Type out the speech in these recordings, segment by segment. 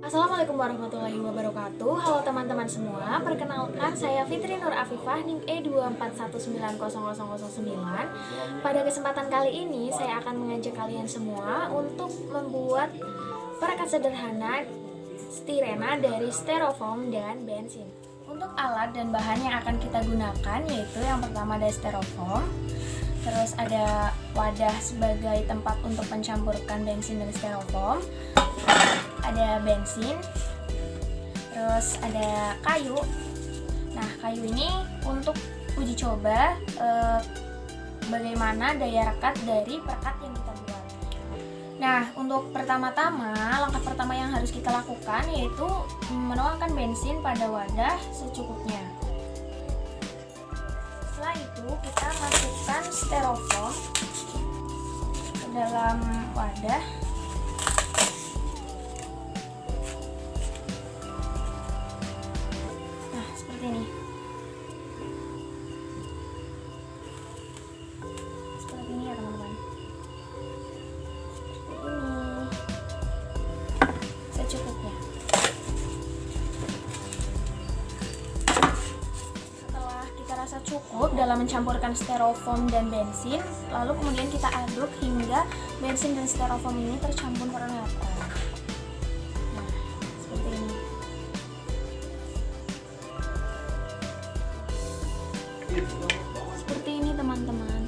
Assalamualaikum warahmatullahi wabarakatuh. Halo teman-teman semua, perkenalkan saya Fitri Nur Afifah NIM E2419009. Pada kesempatan kali ini saya akan mengajak kalian semua untuk membuat perangkat sederhana stirena dari styrofoam dan bensin. Untuk alat dan bahan yang akan kita gunakan yaitu yang pertama ada styrofoam, terus ada wadah sebagai tempat untuk mencampurkan bensin dan styrofoam, ada bensin, terus ada kayu. Nah, kayu ini untuk uji coba bagaimana daya rekat dari perekat yang kita buat. Nah, untuk langkah pertama yang harus kita lakukan yaitu menuangkan bensin pada wadah secukupnya. Setelah itu kita masukkan styrofoam ke dalam wadah. Nah, seperti ini. Seperti ini ya teman-teman. Seperti ini. Secukupnya. Rasa cukup dalam mencampurkan styrofoam dan bensin, lalu kemudian kita aduk hingga bensin dan styrofoam ini tercampur merata. Nah, seperti ini. Seperti ini teman-teman.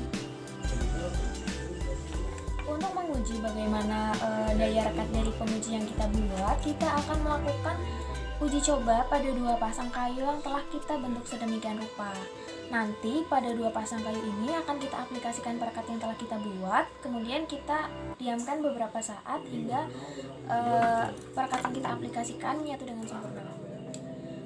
Untuk menguji bagaimana daya rekat dari penguji yang kita buat, kita akan melakukan uji coba pada dua pasang kayu yang telah kita bentuk sedemikian rupa. Nanti pada dua pasang kayu ini akan kita aplikasikan perekat yang telah kita buat, kemudian kita diamkan beberapa saat hingga perekat yang kita aplikasikan menyatu dengan sempurna.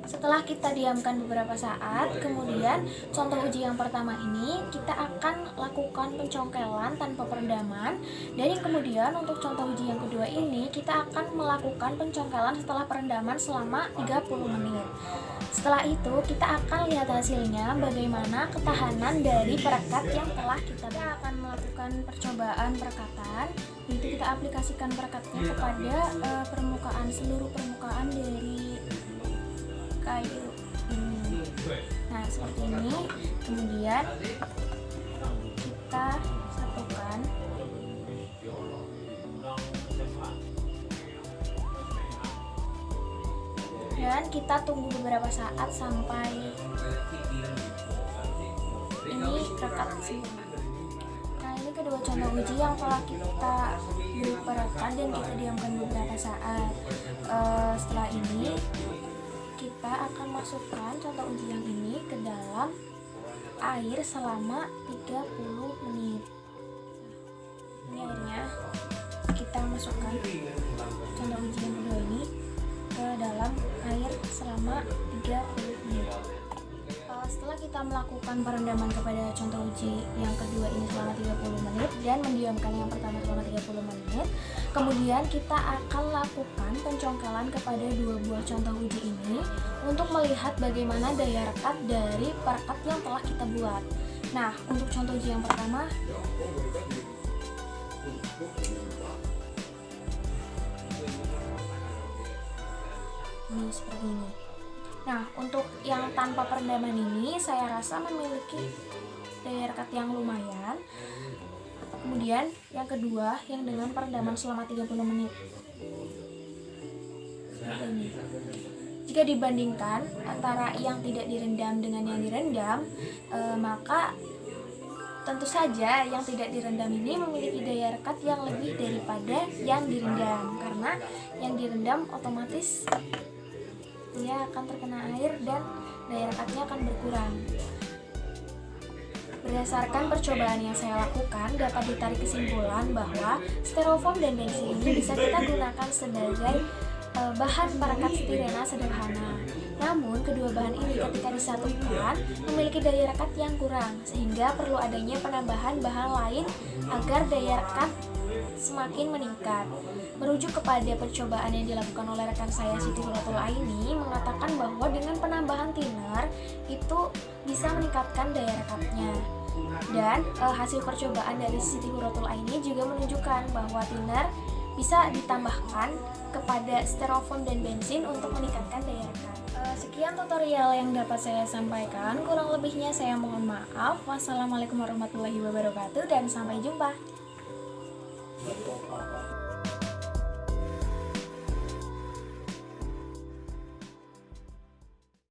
Setelah kita diamkan beberapa saat, kemudian contoh uji yang pertama ini kita akan lakukan pencongkelan tanpa perendaman, dan kemudian untuk contoh uji yang kedua ini kita akan melakukan pencongkelan setelah perendaman selama 30 menit. Setelah itu kita akan lihat hasilnya bagaimana ketahanan dari perekat yang telah kita akan melakukan percobaan perekatan, yaitu kita aplikasikan perekatnya kepada seluruh permukaan dari kayu ini. Nah, seperti ini. Kemudian kita satukan. Dan kita tunggu beberapa saat sampai ini rekat sempurna. Nah, ini kedua contoh uji yang telah kita beri perekat dan kita diamkan beberapa saat. Setelah ini kita akan masukkan contoh uji yang ini ke dalam air selama 30 menit. Ini airnya. Kita masukkan contoh uji yang kedua ini ke dalam air selama 30 menit. Setelah kita melakukan perendaman kepada contoh uji yang kedua ini selama 30 menit dan mendiamkan yang pertama selama 30 menit, kemudian kita akan lakukan pencongkelan kepada dua buah contoh uji ini untuk melihat bagaimana daya rekat dari perekat yang telah kita buat. Nah, untuk contoh uji yang pertama, ini seperti ini. Nah, untuk yang tanpa perendaman ini saya rasa memiliki daya rekat yang lumayan. Kemudian yang kedua yang dengan perendaman selama 30 menit. Seperti ini. Jika dibandingkan antara yang tidak direndam dengan yang direndam, maka tentu saja yang tidak direndam ini memiliki daya rekat yang lebih daripada yang direndam, karena yang direndam otomatis dia akan terkena air dan daya rekatnya akan berkurang. Berdasarkan percobaan yang saya lakukan, dapat ditarik kesimpulan bahwa styrofoam dan bensin ini bisa kita gunakan sebagai bahan perekat stirena sederhana. Namun, kedua bahan ini ketika disatukan memiliki daya rekat yang kurang, sehingga perlu adanya penambahan bahan lain agar daya rekat semakin meningkat. Merujuk kepada percobaan yang dilakukan oleh rekan saya Siti Huratul Aini mengatakan bahwa dengan penambahan thinner itu bisa meningkatkan daya rekatnya. Dan hasil percobaan dari Siti Huratul Aini juga menunjukkan bahwa thinner bisa ditambahkan kepada styrofoam dan bensin untuk meningkatkan daya rekat. Sekian tutorial yang dapat saya sampaikan, kurang lebihnya saya mohon maaf. Wassalamualaikum warahmatullahi wabarakatuh dan sampai jumpa.